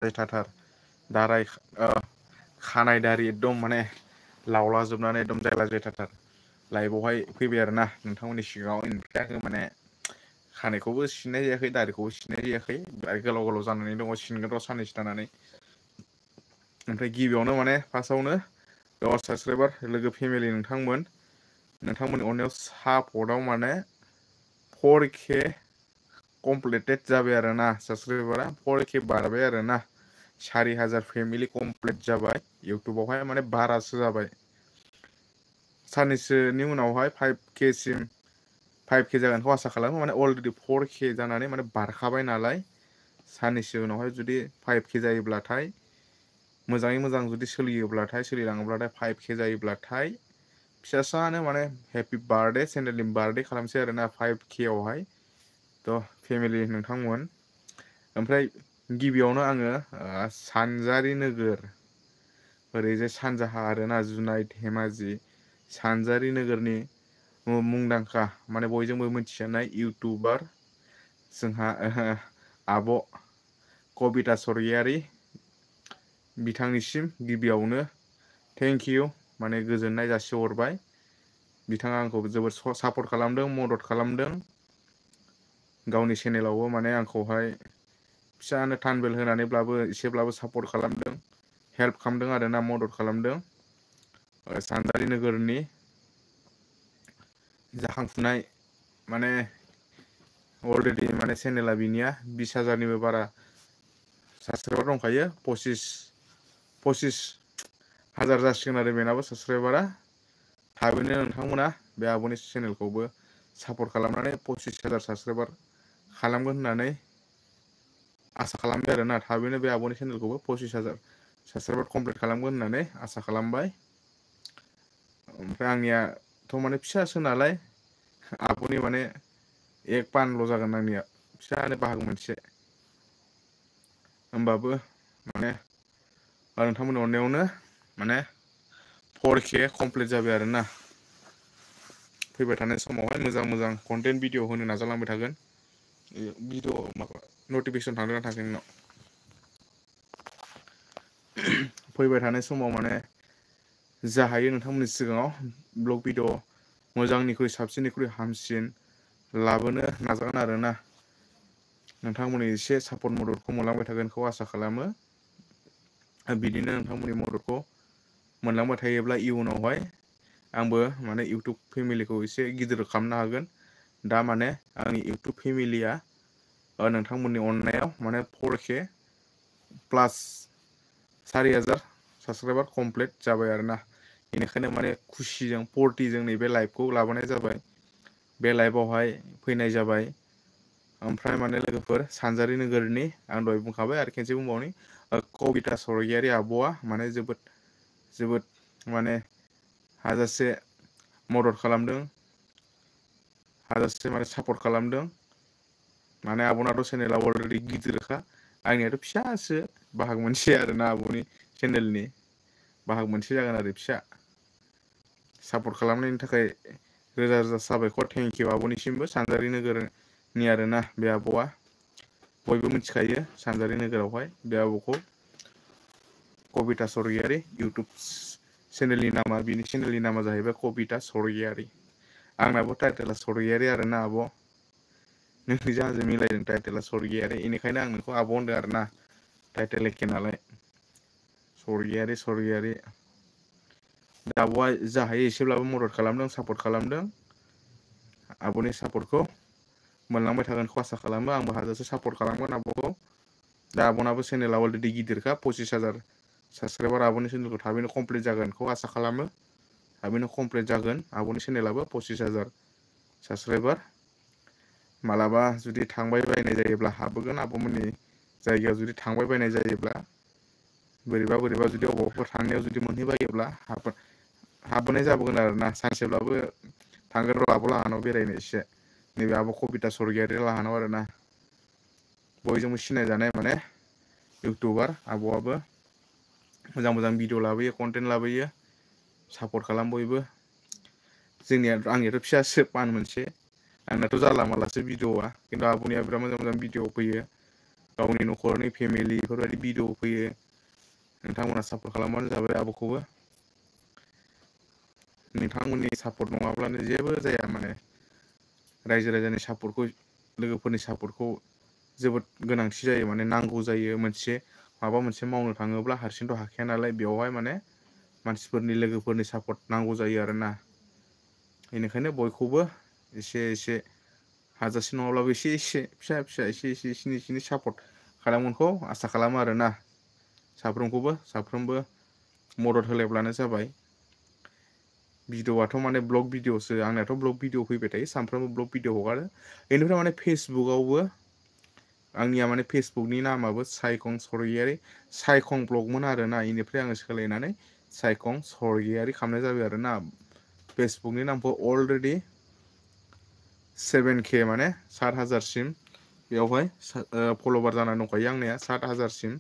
जायथाथार दाराय खानाय दारि एकदम माने लावलाजोबनानै एकदम जायला जायथाथार लाइभआवहाय फैबाय आरोना नोंथांमोननि सिगाङाव ओमफ्राय आङो माने खानायखौबो सिननाय जायाखै दारिखौबो सिननाय जायाखै आरो गोलाव गोलाव जानानै दङ सिनगोन र' साननैसो थानानै ओमफ्राय गिबियावनो माने फार्स्टआवनो साबसक्राइबार लोगो फेमिलि नोंथांमोननि अननायाव सापर्टआव माने 4K कमप्लिटेड जाबाय आरोना साबसक्राइबारा 4K बारबाय आरोना 4000 फेमिलि कमप्लिट जाबाय इउटुबावहाय माने बारासो जाबाय साननैसोनि उनावहाय 5K सिम 5K जागोनखौ आसा खालामो माने अलरेडि 4K जानानै माने बारखाबाय नालाय साननैसो उनावहाय जुदि 5K जायोब्लाथाय मोजाङै मोजां जुदि सोलिलाङोब्लाथाय 5K जायोब्लाथाय फिसासानो माने हेपि बार्थडे चेनेलनि बार्थडे खालामसै आरोना 5K आवहाय थ' फेमिलि नोंथांमोन ओमफ्राय गिबियावनो आङो सानजारि नोगोर ओरैजाय सानजाहा आरोना जुनाय धेमाजि सानजारि नोगोरनि मुंदांखा माने बयजोंबो मिथिजानाय इउटुबार जोंहा आब' कबिता स्वर्गियारि बिथांनिसिम गिबियावनो थेंक इउ माने गोजोननाय जासिहरबाय बिथाङा आंखौ जोबोद सापर्ट खालामदों मदद खालामदों गावनि चेनेलावबो माने आंखौहाय फिसानो थानबेल होनानैब्लाबो एसेब्लाबो सापर्ट खालामदों हेल्प खालामदों आरोना मदद खालामदों सानजारि नोगोरनि जाखांफुनाय माने अलरेडि माने चेनेला बिनिया 20,000निबो बारा साबसक्राइबार दंखायो 25,000 जासिगोन आरो बेनाबो साबसक्राइबारा थाबैनो नोंथांमोना बे आब'नि चेनेलखौबो सापर्ट खालामनानै 25,000 साबसक्राइबार खालामगोन होननानै आसा खालामबाय आरोना थाबैनो बे आब'नि चेनेलखौबो 25,000 साबसक्राइबार कमप्लिट खालामगोन होननानै आसा खालामबाय ओमफ्राय आंनियाथ' माने फिसासो नालाय आब'नि माने 1 पानल' जागोन आंनिया फिसानो बाहागो मोनसे होमबाबो माने नोंथांमोननि अननायावनो माने 4K कमप्लिट जाबाय आरोना फैबाय थानाय समावहाय मोजां कन्टेन्ट भिडिअ होनो नाजालांबाय थागोन भिडिअ माबा नटिफिकेसन थांदोंना थाङाखै नोंनाव फैबाय थानाय समाव माने जा हायो नोंथांमोननि सिगाङाव ब्लग भिडिअ मोजांनिख्रुइ साबसिननिख्रुइ हामसिन लाबोनो नाजागोन आरोना नोंथांमोननि एसे सापर्ट मददखौ मोनलांबाय थागोनखौ आसा खालामो बिदिनो नोंथांमोननि मददखौ मोनलांबाय थायोब्ला इयुनावहाय आंबो माने इउटुब फेमिलिखौ एसे गिदिर खालामनो हागोन दा माने आंनि इउटुब फेमिलिया नोंथांमोननि अननायाव माने 4K प्लास 4000 साबसक्राइबार कमप्लिट जाबाय आरोना बेनिखायनो माने खुसिजों 40जों नैबे लाइभखौ लाबोनाय जाबाय बे लाइभआवहाय फैनाय जाबाय ओमफ्राय माने लोगोफोर सानजारि नोगोरनि आं दहाय बुंखाबाय आरो खेनसे बुंबावनि कबिता स्वर्गियारि आब'आ माने जोबोद माने हाजासे मदद खालामदों हाजासे माने सापर्ट खालामदों माने आब'नाथ' चेनेला अलरेडि गिदिरखा आंनियाथ' फिसासो बाहागो मोनसे आरोना आब'नि चेनेलनि बाहागो मोनसे जागोन आरो फिसा सापर्ट खालामनायनि थाखाय रोजा रोजा साबायखर थेंक इउ आब'निसिमबो सानजारि नोगोरनि आरोना बे आब'आ बयबो मिथिखायो सानजारि नोगोरावहाय बे आब'खौ कबिता स्वर्गियारि इउटुब चेनेलनि नामा बिनि चेनेलनि नामा जाहैबाय कबिता स्वर्गियारि आंनाबो टाइटेला स्वर्गियारि आरोना आब' नोंनि जाहाजों मिलायदों टाइटेला स्वर्गियारि बेनिखायनो आं नोंखौ आब' होनदों आरोना टाइटेल एखे नालाय स्वर्गियारि दा आब'आ जा हायो एसेब्लाबो मदद खालामदों सापर्ट खालामदों आब'नि सापर्टखौ मोनलांबाय थागोनखौ आसा खालामो आंबो हाजासे सापर्ट खालामगोन आब'खौ दा आब'नाबो चेनेला अलरेडि गिदिरखा 25,000 साबसक्राइबार आब'नि चेनेलखौ थाबैनो कमप्लिट जागोनखौ आसा खालामो थाबैनो कमप्लिट जागोन आब'नि चेनेलाबो 25,000 साबसक्राइबार मालाबा जुदि थांबाय बायनाय जायोब्ला हाबोगोन आब'मोननि जायगायाव जुदि थांबाय बायनाय जायोब्ला बोरैबा जुदि अबावबाफोर थांनायाव जुदि मोनहैबायोब्ला हाबबोनाय जाबोगोन आरोना सानसेब्लाबो थांगोन र' आब' लाहानाव बेरायनो एसे नैबे आब' कबिता स्वर्गियारि लाहानाव आरोना बयजोंबो सिनायजानाय माने इउटुबार आब'आबो मोजां भिडिअ लाबोयो कन्टेन्ट लाबोयो सापर्ट खालाम बयबो आंनियाथ' फिसासो पान मोनसे आंनाथ' जाला मालासो भिडिअआ खिन्थु आब'निया बिराद मोजां भिडिअ फैयो गावनि न'खरनि फेमिलि बेफोरबायदि भिडिअ फैयो नोंथांमोना सापर्ट खालामबानो जाबाय आब'खौबो नोंथांमोननि सापर्ट नङाब्लानो जेबो जाया माने रायजो राजानि सापर्टखौ लोगोफोरनि सापर्टखौ जोबोद गोनांथि जायो माने नांगौ जायो माबा मोनसे मावनो थाङोब्ला हारसिंथ' हाखाया नालाय बेवहाय माने मानसिफोरनि लोगोफोरनि सापर्ट नांगौ जायो आरोना बेनिखायनो बयखौबो एसे एसे हाजासे नङाब्लाबो एसे एसे फिसा फिसा एसे एसे सापर्ट खालामगोनखौ आसा खालामो आरोना साफ्रोमबो मदद होलायब्लानो जाबाय भिडिअ'आथ' माने ब्लग भिडिअ'सो आंनाथ' ब्लग भिडिअ फैबाय थायो सानफ्रोमबो ब्लग भिडिअ हगारो बेनिफ्राय माने फेसबुकआवबो आंनिया माने फेसबुकनि नामाबो सायखं सरगियारि सायखं ब्लगमोन आरोना बेनिफ्राय आङो सोलायनानै सायखं सरगियारि खालामनाय जाबाय आरोना फेसबुकनि नामखौ अलरेडि 7K माने 7,000सिम बेवहाय फल'वार जानानै दंखायो आंनिया 7,000सिम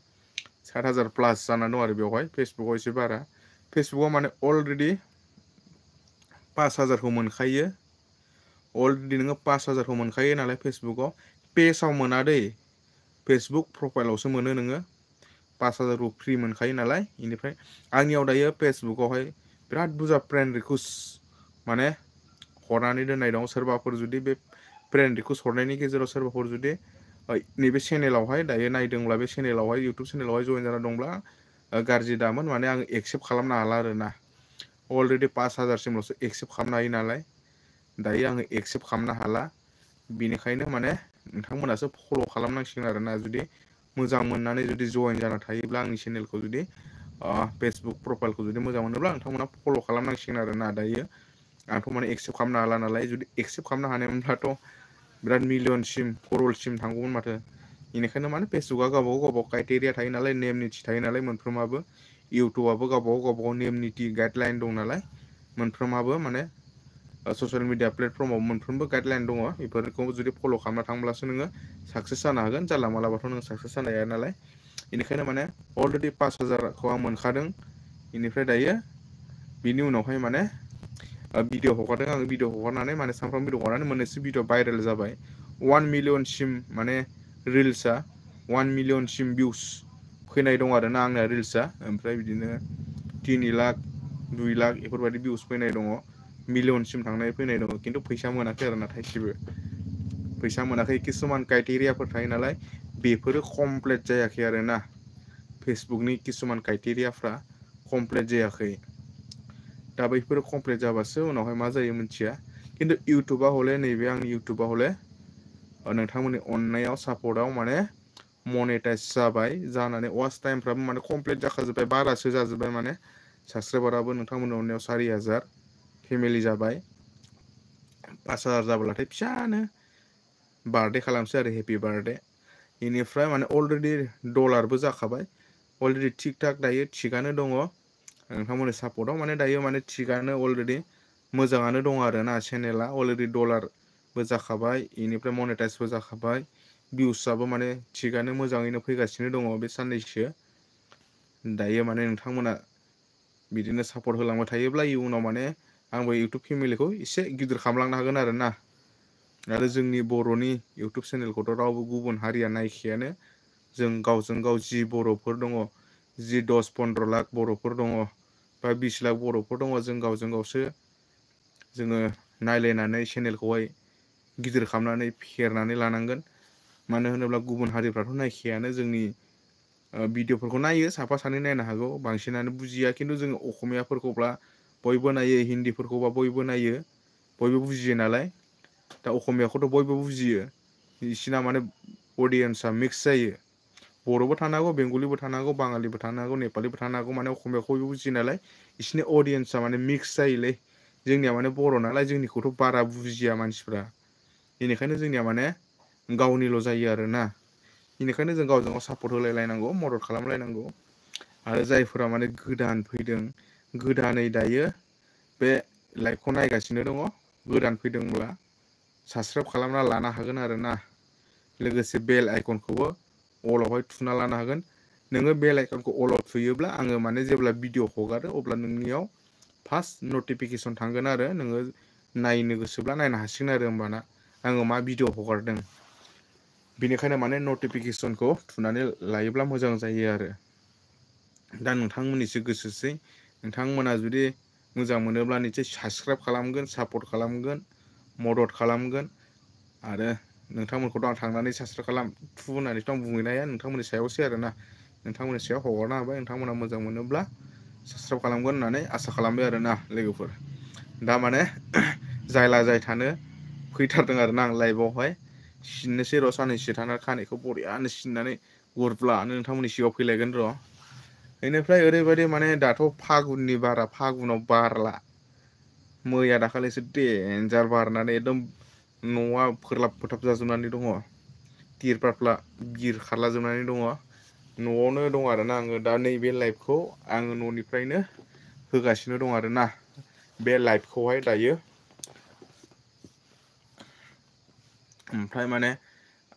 7,000 प्लास जानानै दं आरो बेवहाय फेसबुकआव एसे बारा फेसबुकआव माने अलरेडि 5,000खौ मोनखायो अलरेडि नोङो 5,000खौ मोनखायो नालाय फेसबुकआव पेजाव मोना दै फेसबुक प्रफाइलावसो मोनो नोङो 5,000खौ फ्रि मोनखायो नालाय बेनिफ्राय आंनियाव दायो फेसबुकआवहाय बिराद बुरजा फ्रेन्ड रिकुवेस्ट माने हरनानै दोननाय दं सोरबाफोर जुदि बे फ्रेन्ड रिकुवेस्ट हरनायनि गेजेराव सोरबाफोर जुदि नैबे चेनेलावहाय दायो नायदोंब्ला बे चेनेलावहाय इउटुब चेनेलावहाय जयेन जाना दंब्ला गाज्रि दामोन माने आं एक्सेप्ट खालामनो हाला आरोना अलरेडि 5,000सिमल'सो एक्सेप्ट खालामनो हायो नालाय दायो आङो एक्सेप्ट खालामनो हाला बेनिखायनो माने नोंथांमोनासो फल' खालामनांसिगोन आरोना जुदि मोजां मोननानै जुदि जयेन जाना थायोब्ला आंनि चेनेलखौ जुदि फेसबुक प्रफाइलखौ जुदि मोजां मोनोब्ला नोंथांमोना फल' खालामनांसिगोन आरोना दायो आंथ' माने एक्सेप्ट खालामनो हाला नालाय जुदि एक्सेप्ट खालामनो हानायमोनब्लाथ' बिराद मिलियनसिम करलसिम थांगौमोन माथो बेनिखायनो माने फेसबुकआ गावबागाव क्राइटेरिया थायो नालाय नेम निथि थायो नालाय मोनफ्रोमाबो इउटुबाबो गावबागाव नेम निथि गाइडलाइन दं नालाय मोनफ्रोमाबो माने ससियेल मिडिया प्लेटफर्माव मोनफ्रोमबो गाइडलाइन दङ बेफोरखौ जुदि फल' खालामना थांब्लासो नोङो साक्सेस जानो हागोन जानला मालाबाथ' नोङो साक्सेस जानो हाया नालाय बेनिखायनो माने अलरेडि 5,000खौ आं मोनखादों बेनिफ्राय दायो बिनि उनावहाय माने भिडिअ हगारदों आङो भिडिअ हगारनानै माने सानफ्रामबो भिडिअ हगारनानै मोननैसो भिडिअ भाइरेल जाबाय 1 मिलियनसिम माने रिल्सआ 1 मिलियनसिम भिउस फैनाय दं आरोना आंना रिल्सआ ओमफ्राय बिदिनो 3 लाख 2 लाख बेफोरबायदि भिउस फैनाय दङ मिलियनसिम फैनाय दङ खिन्थु फैसा मोनाखै आरोना थाइसेबो फैसा मोनाखै किसुमान क्राइटेरियाफोर थायो नालाय बेफोरो कमप्लिट जायाखै आरोना फेसबुकनि किसुमान क्राइटेरियाफ्रा कमप्लिट जायाखै दा बैफोर कमप्लिट जाबासो उनावहाय मा जायो मिथिया खिन्थु इउटुबा हले नैबे आंनि इउटुबा हले नोंथांमोननि अननायाव सापर्टआव माने मनेटाइज जाबाय जानानै वाच टाइमफ्राबो माने कमप्लिट जाखाजोब्बाय बारासो जाजोब्बाय माने साबसक्राइबाराबो नोंथांमोननि अननायाव 4,000 फेमिलि जाबाय 5,000 जाब्लाथाय फिसानो बार्थडे खालामसै आरो हेपि बार्थडे बेनिफ्राय माने अलरेडि डलारबो जाखाबाय अलरेडि थिग थाक दायो थिगानो दङ नोंथांमोननि सापर्टआव माने दायो माने थिगानो अलरेडि मोजाङानो दङ आरोना चेनेला अलरेडि डलारबो जाखाबाय बेनिफ्राय मनेटाइजबो जाखाबाय भिउसआबो माने थिगानो मोजाङैनो फैगासिनो दङ बे साननैसो दायो माने नोंथांमोना बिदिनो सापर्ट होलांबाय थायोब्ला इयुनाव माने आंबो इउटुब फेमिलिखौ एसे गिदिर खालामलांनो हागोन आरोना आरो जोंनि बर'नि इउटुब चेनेलखौथ' रावबो गुबुन हारिया नायखायानो जों गावजों गाव जि बर'फोर दङ जि 10-15 लाख बर'फोर दङ बा 20 लाख बर'फोर दङ जों गावजों गावसो जोङो नायलायनानै चेनेलखौहाय गिदिर खालामनानै फेहेरनानै लानांगोन मानो होनोब्ला गुबुन हारिफ्राथ' नायखायानो जोंनि भिडिअफोरखौ नायो साफा सानै नायनो हागौ बांसिनानो बुजिया खिन्थु जोङो असमियाफोरखौब्ला बयबो नायो हिन्दीफोरखौबा बयबो नायो बयबो बुजियो नालाय दा असमियाखौथ' बयबो बुजियो बिसिना माने अडियेन्सआ मिक्स जायो बर'बो थानो हागौ बेंगलिबो थानो हागौ बाङालिबो थानो हागौ नेपालिबो थानो हागौ माने असमियाखौ बयबो बुजियो नालाय बिसिनि अडियेन्सआ माने मिक्स जायोलै जोंनिया माने बर' नालाय जोंनिखौथ' बारा बुजिया मानसिफ्रा बेनिखायनो जोंनिया माने गावनिल' जायो आरोना बेनिखायनो जों गावजों गाव सापर्ट होलायलायनांगौ मदद खालामलायनांगौ आरो जायफोरा माने गोदान फैदों गोदानै दायो बे लाइभखौ नायगासिनो दङ गोदान फैदोंब्ला साबसक्राइब खालामना लानो हागोन आरोना लोगोसे बेल आइकनखौबो अलावहाय थुना लानो हागोन नोङो बेल आइकनखौ अलाव थुयोब्ला आङो माने जेब्ला भिडिअ हगारो अब्ला नोंनियाव फार्स्ट नटिफिकेसन थांगोन आरो नोङो नायनो गोसोब्ला नायनो हासिगोन आरो होमबाना आङो मा भिडिअ हगारदों बेनिखायनो माने नटिफिकेसनखौ थुनानै लायोब्ला मोजां जायो आरो। दा नोंथांमोननिसो गोसोसै, नोंथांमोना जुदि मोजां मोनोब्ला निसय साबसक्राइब खालामगोन, सापर्ट खालामगोन, मदद खालामगोन आरो नोंथांमोनखौथ' आं थांनानै साबसक्राइब खालाम थु होननानैथ' आं बुंहैनो हाया, नोंथांमोननि सायावसो आरोना। नोंथांमोननि सायाव हगारना होबाय, नोंथांमोना मोजां मोनोब्ला साबसक्राइब खालामगोन होननानै आसा खालामबाय आरोना लोगोफोर। दा माने जायला जाय थानो फैथारदों आरोना आं लाइभआवहाय। सिननोसै र' साननैसो थाना खानायखौ बरियानो सिननानै गुरब्लानो नोंथांमोननि सिगाङाव फैलायगोन र'। बेनिफ्राय ओरैबायदि माने दाथ' फागुननि बारा, फागुनाव बारला। मैया दाखालिसो देन्जार बारनानै एकदम न'आ फोरलाब फोथाब जाजोबनानै दङ। तिरपालफ्रा बिरखारला जोबनानै दङ। न'आवनो दं आरोना आङो दा नैबे लाइभखौ आङो न'निफ्रायनो होगासिनो दं आरोना बे लाइभखौहाय दायो। ओमफ्राय माने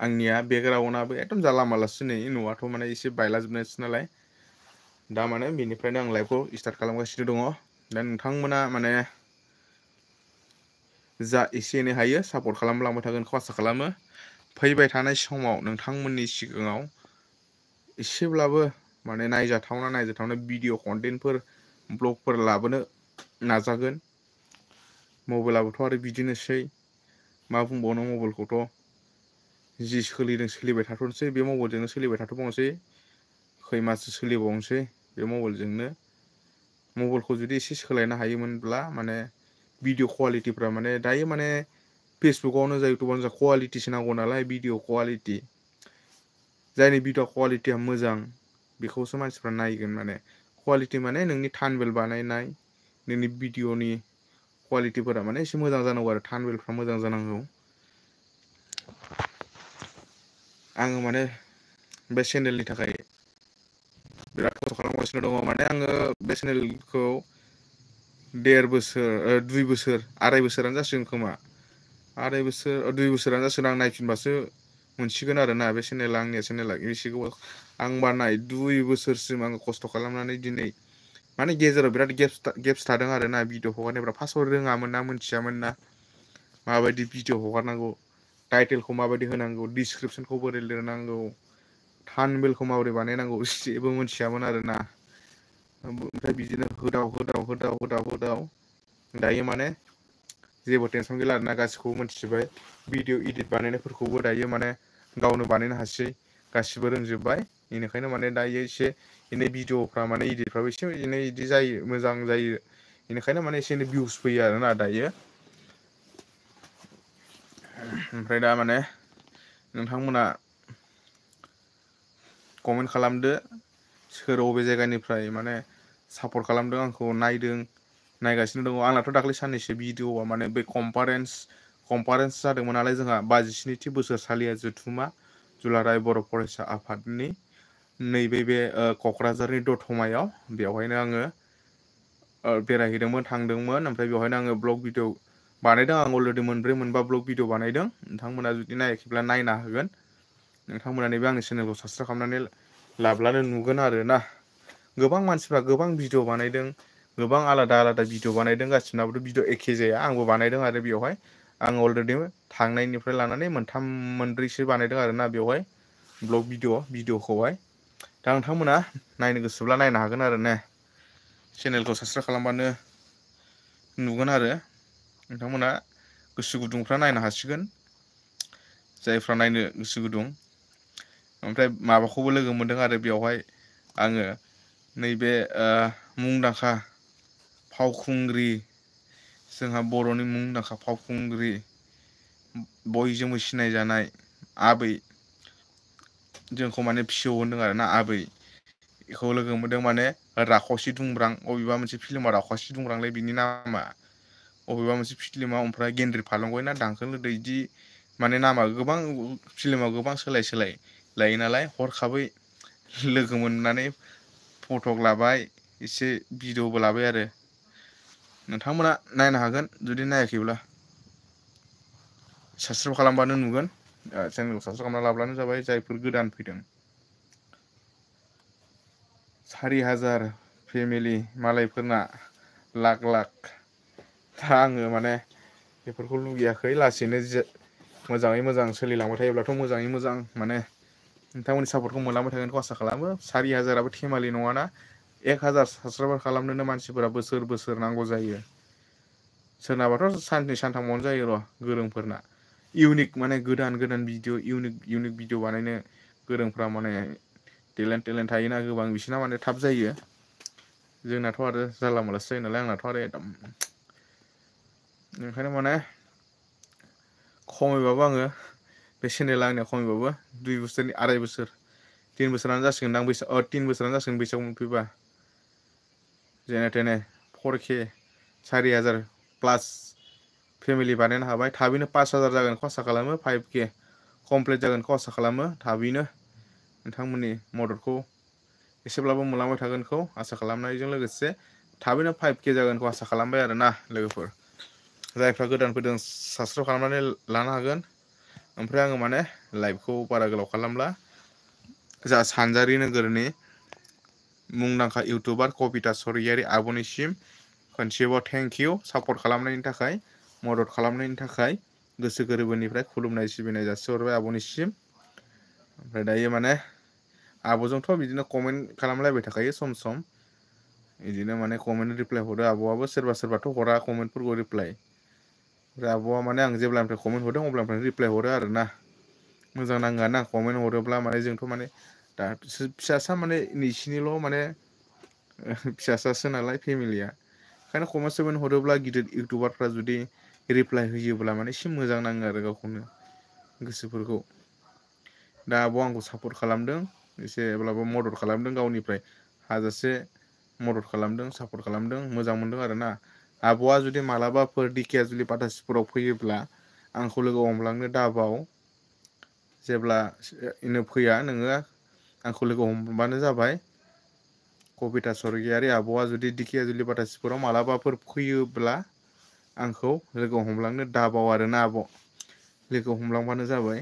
आंनिया बेकग्राउन्डआबो एकदम जाला मालासो नै, न'आथ' माने एसे बायलाजोबनायसो नालाय। दा माने बेनिफ्रायनो आं लाइभखौ स्टार्ट खालामगासिनो दङ। दा नोंथांमोना माने जा एसे एनै हायो सापर्ट खालामलांबाय थागोनखौ आसा खालामो। फैबाय थानाय समाव नोंथांमोननि सिगाङाव एसेब्लाबो माने नायजाथावना भिडिअ कन्टेन्टफोर ब्लगफोर लाबोनो नाजागोन। मबाइलाबोथ' आरो बिदिनोसै मा बुंबावनो, मबाइलखौथ' जि सोलिदों सोलिबाय थाथ'नोसै, बे मबाइलजोंनो सोलिबाय थाथ'बावनोसै। खै माससो सोलिबावनोसै बे मबाइलजोंनो। मबाइलखौ जुदि एसे सोलायनो हायोमोनब्ला माने भिडिअ कुवालिटिफ्रा माने दायो माने फेसबुकावनो जा इउटुबावनो जा कुवालिटिसो नांगौ नालाय, भिडिअ कुवालिटि। जायनि भिडिअ कुवालिटिया मोजां बेखौसो मानसिफ्रा नायगोन माने। कुवालिटि माने नोंनि थानबेल बानायनाय, नोंनि भिडिअनि कुवालिटिफोरा माने एसे मोजां जानांगौ आरो थानबेलफ्रा मोजां जानांगौ। आङो माने बे चेनेलनि थाखाय बिराद खस्थ' खालामगासिनो दङ। माने आङो बे चेनेलखौ 1.5 बोसोर 2 बोसोर 2.5 बोसोरानो जासिगोन खोमा। 2.5 बोसोर 2 बोसोरानो जासिगोन आं नायफिनबासो मोनसिगोन आरोना बे चेनेला आंनिया चेनेला एसे गोबाव। आं बानाय 2 बोसोरसिम आङो खस्थ' खालामनानै दिनै माने गेजेराव बिराद गेप्स थादों आरोना भिडिअ हगारनायफ्रा। फार्स्टआव रोङामोन ना, मोनथियामोन ना माबायदि भिडिअ हगारनांगौ, टाइटेलखौ माबायदि होनांगौ, डिसक्रिपसनखौ बोरै लिरनांगौ, थानबेलखौ माबोरै बानायनांगौ जेबो मोनथियामोन आरोना। ओमफ्राय बिदिनो होदाव दायो माने जेबो टेनसन गैला आरोना, गासिखौबो मोनथिजोब्बाय। भिडिअ इदिट बानायनायफोरखौबो दायो माने गावनो बानायनो हासै, गासिबो रोंजोब्बाय। बेनिखायनो माने दायो एसे एनै भिडिअफ्रा माने इदिटफ्राबो एसे एनै इदि जायो, मोजां जायो। बेनिखायनो माने एसे एनै भिउस फैयो आरोना दायो। ओमफ्राय दा माने नोंथांमोना कमेन्ट खालामदो, सोर अबे जायगानिफ्राय माने सापर्ट खालामदों आंखौ, नायदों, नायगासिनो दङ। आंनाथ' दाख्लै साननैसो भिडिअआ माने बे कनफारेन्स जादोंमोन नालाय जोंहा 52थि बोसोरसालिया जथुम्मा दुलाराय बर' फरायसा आफादनि नैबे बे क'क्राझारनि दतमायाव। बेवहायनो आङो बेरायहैदोंमोन, थांदोंमोन। ओमफ्राय बेवहायनो आङो ब्लग भिडिअ बानायदों। आं अलरेडि 4 मोनबा ब्लग भिडिअ बानायदों। नोंथांमोना जुदि नायाखैब्ला नायनो हागोन। नोंथांमोना नैबे आंनि चेनेलखौ साबसक्राइब खालामनानै लाब्लानो नुगोन आरोना। गोबां मानसिफ्रा गोबां भिडिअ बानायदों, गोबां आलादा आलादा भिडिअ बानायदों। गासिनाबोथ' भिडिअ एखे जाया। आंबो बानायदों आरो बेवहाय आं अलरेडि थांनायनिफ्राय लानानै 3 4सो बानायदों आरोना बेवहाय ब्लग भिडिअखौहाय। दा नोंथांमोना नायनो गोसोब्ला नायनो हागोन आरो ने। चेनेलखौ साबसक्राइब खालामबानो नुगोन आरो नोंथांमोना गोसो गुदुंफ्रा नायनो हासिगोन, जायफ्रा नायनो गोसो गुदुं। ओमफ्राय माबाखौबो लोगो मोनदों आरो बेवहाय आङो नैबे मुंदांखा फावखुंग्रि, जोंहा बर'नि मुंदांखा फावखुंग्रि, बयजोंबो सिनायजानाय आबै, जोंखौ माने फिसौ होनदों आरोना आबै। बेखौ लोगो मोनदों माने राखावसि दुंब्रां, अबेबा मोनसे फिल्मा राखावसि दुंब्रांलै बिनि नामा। अबेबा मोनसे फिल्माव ओमफ्राय गेन्द्रि फालंगुबै ना दांखो लोदो इदि माने नामा गोबां फिल्माव गोबां सोलाय लायो नालाय। हरखाबै लोगो मोननानै फटक लाबाय, एसे भिडिअबो लाबाय आरो। नोंथांमोना नायनो हागोन जुदि नायाखैब्ला। साबसक्राइब खालामबानो नुगोन। चेनेलखौ साबसक्राइब खालामना लाब्लानो जाबाय जायफोर गोदान फैदों। 4000 फेमिलि मालायफोरना लाख दा आङो माने बेफोरखौ लुगैयाखै। लासैनो मोजाङै मोजां सोलिलांबाय थायोब्लाथ' मोजाङै मोजां माने नोंथांमोननि सापर्टखौ मोनलांबाय थागोनखौ आसा खालामो। 4000आबो थेमालि नङाना। 1000 साबसक्राइबार खालामनोनो मानसिफोरा बोसोर बोसोर नांगौ जायो। सोरनाबाथ' साननै सानथामावनो जायो र' गोरोंफोरना। इउनिक माने गोदान गोदान भिडिअ इउनिक भिडिअ बानायनो गोरोंफ्रा माने टेलेन्ट थायोना गोबां बिसिना माने थाब जायो। जोंनाथ' आरो जानला मोनलासो जायो नालाय आंनाथ' आरो एकदम ओंखायनो माने खमैबाबो आङो बे चेनेला आंनिया खमैबाबो 2 बोसोरनि 2.5 बोसोर 3 बोसोरानो जासिगोनदां 3 बोसोरानो जासिगोन बैसागु मोनफैबा। जेने थेने 4K 4000 प्लास फेमिलि बानायनो हाबाय। थाबैनो 5000 जागोनखौ आसा खालामो। 5K कमप्लिट जागोनखौ आसा खालामो। थाबैनो नोंथांमोननि मददखौ एसेब्लाबो मोनलांबाय थागोनखौ आसा खालामनायजों लोगोसे थाबैनो 5K जागोनखौ आसा खालामबाय आरोना लोगोफोर। जायफ्रा गोदान फैदों साबसक्राइब खालामनानै लानो हागोन। ओमफ्राय आङो माने लाइभखौ बारा गोलाव खालामला। जा सानजारि नोगोरनि मुंदांखा इउटुबार कबिता स्वरगियारि आब'निसिम खनसेबाव थेंक इउ सापर्ट खालामनायनि थाखाय, मदद खालामनायनि थाखाय गोसो गोरबोनिफ्राय खुलुमनाय सिबिनाय जासिहरबाय आब'निसिम। ओमफ्राय दायो माने आब'जोंथ' बिदिनो कमेन्ट खालामलायबाय थाखायो सम सम। बिदिनो माने कमेन्ट रिप्लाय हरो आब'आबो। सोरबा सोरबाथ' हरा कमेन्टफोरखौ रिप्लाय। ओमफ्राय आब'आ माने आं जेब्लानिफ्राय कमेन्ट हरदों अब्लानिफ्राय रिप्लाय हरो आरोना। मोजां नाङो आरोना कमेन्ट हरोब्ला माने जोंथ' माने दा फिसासा माने नैसिनिल' माने फिसासासो नालाय फेमिलिया। ओंखायनो कमेन्ट समेन्ट हरोब्ला गिदिर इउटुबारफ्रा जुदि रिप्लाय होयोब्ला माने एसे मोजां नाङो आरो गावखौनो गोसोफोरखौ। दा आब'आ आंखौ सापर्ट खालामदों एसेब्लाबो मदद खालामदों गावनिफ्राय हाजासे मदद खालामदों सापर्ट खालामदों मोजां मोनदों आरोना। आब'आ जुदि मालाबाफोर दिखियाजुलि पाटासिपुराव फैयोब्ला आंखौ लोगो हमलांनो दाबाव। जेब्ला इनो फैया नोङो आंखौ लोगो हमबानो जाबाय। कबिता स्वरगियारि आब'आ जुदि दिखियाजुलि पाटासिपुराव मालाबाफोर फैयोब्ला आंखौ लोगो हमलांनो दाबाव आरोना आब'। लोगो हमलांबानो जाबाय।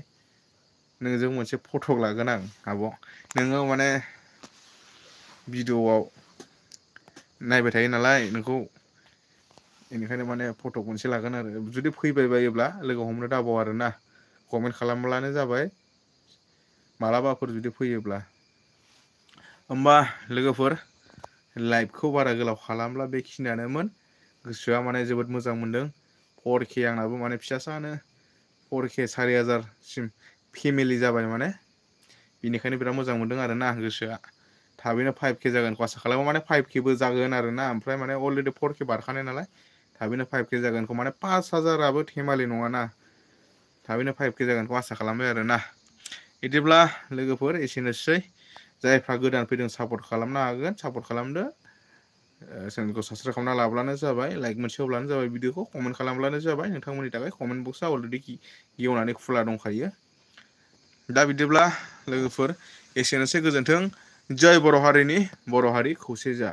नोंजों मोनसे फट' लागोन आं आब'। नोङो माने भिडिअ'आव नायबाय थायो नालाय नोंखौ। बेनिखायनो माने फट' मोनसे लागोन आरो जुदि फैबाय बायोब्ला लोगो हमनो दाबाव आरोना। कमेन्ट खालामब्लानो जाबाय मालाबाफोर जुदि फैयोब्ला। होमबा लोगोफोर लाइभखौ बारा गोलाव खालामब्ला बेखिनियानोमोन। गोसोआ माने जोबोद मोजां मोनदों। 4K आंनाबो माने फिसासानो 4K 4000सिम फेमिलि जाबाय माने। बेनिखायनो बिराद मोजां मोनदों आरोना गोसोआ। थाबैनो 5K जागोनखौ आसा खालामो। माने 5Kबो जागोन आरोना। ओमफ्राय माने अलरेडि 4K बारखानाय नालाय थाबैनो 5K जागोनखौ माने 5000आबो थेमालि नङाना। थाबैनो 5K जागोनखौ आसा खालामबाय आरोना। बिदिब्ला लोगोफोर एसेनोसै। जायफ्रा गोदान फैदों सापर्ट खालामनो हागोन सापर्ट खालामदो। चेनेलखौ साबसक्राइब खालामना लाब्लानो जाबाय। लाइक मोनसे होब्लानो जाबाय। भिडिअखौ कमेन्ट खालामब्लानो जाबाय। नोंथांमोननि थाखाय कमेन्ट बक्सआ अलरेडि गेवनानै खुला दंखायो। दा बिदिब्ला लोगोफोर एसेनोसै गोजोन्थों। जय बर' हारिनि बर' हारि खौसे जा।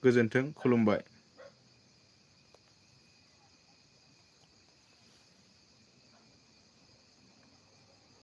गोजोन्थों खुलुमबाय।